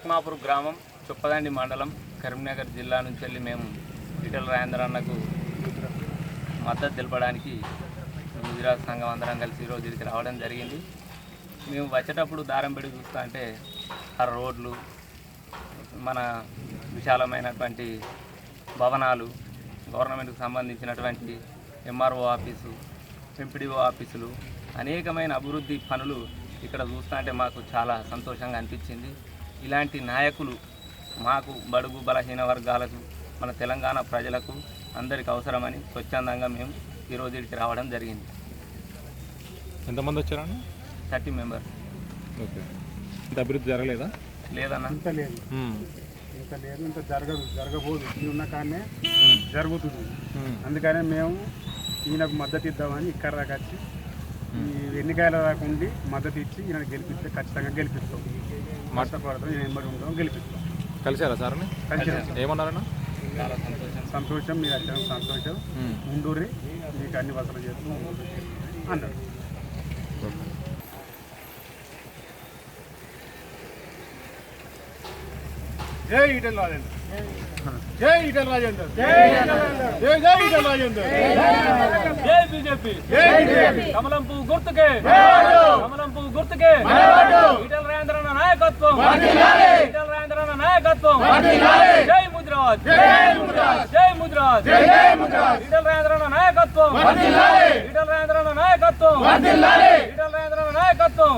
లక్మాపూర్ గ్రామం చొప్పదండి మండలం కరీంనగర్ జిల్లా నుంచి వెళ్ళి మేము ఈటెల రాజేందర్ అన్నకు మద్దతు తెలపడానికి గుజరాత్ సంఘం అందరం కలిసి ఈరోజు ఇక్కడికి రావడం జరిగింది. మేము వచ్చేటప్పుడు దారం పెట్టి చూస్తా అంటే ఆ రోడ్లు, మన విశాలమైనటువంటి భవనాలు, గవర్నమెంట్కి సంబంధించినటువంటి ఎంఆర్ఓ ఆఫీసు, ఎంపీడీఓ ఆఫీసులు, అనేకమైన అభివృద్ధి పనులు ఇక్కడ చూస్తా అంటే మాకు చాలా సంతోషంగా అనిపించింది. ఇలాంటి నాయకులు మాకు బడుగు బలహీన వర్గాలకు, మన తెలంగాణ ప్రజలకు అందరికి అవసరమని స్వచ్ఛందంగా మేము ఈరోజు ఇక్కడికి రావడం జరిగింది. ఎంతమంది వచ్చారన్న? 30 మెంబర్స్. ఓకే. ఇంత అభివృద్ధి జరగలేదా? లేదన్నా, ఇంత లేదు, ఇంత జరగబోదు. ఉన్న కానీ జరుగుతుంది. అందుకనే మేము ఈయనకు మద్దతు ఇద్దామని ఇక్కడ దాకా వచ్చి ఈ ఎన్నికల రాకుండా మద్దతు ఇచ్చి ఈయన గెలిపిస్తే ఖచ్చితంగా గెలిపిస్తాం. కష్టపడతాం, ఈయన ఎంబడి ఉంటాం, గెలిపిస్తాం. కలిసారా సార్ని? ఏమన్నారన్నా? చాలా సంతోషం, మీరు వచ్చాము సంతోషం, ముందూరి మీకు అన్ని వసతులు చేస్తూ అన్నాడు. జై ఈటెల రాజేందర్, జై ఈటెల రాజేందర్, జై ఈటెల రాజేందర్, జై బీజేపీ, కమలం పువ్వు గుర్తుకే, కమలం పువ్వు గుర్తుకే, ఈటెల రాజేందర్ అన్న నాయకత్వం, ఈటెల రాజేందర్ అన్న నాయకత్వం, జై ముద్రాజ్, జై ముద్రాజ్, ఈటెల రాజేందర్ అన్న నాయకత్వం, ఈటెల రాజేందర్ అన్న నాయకత్వం, ఈటెల రాజేందర్ అన్న నాయకత్వం.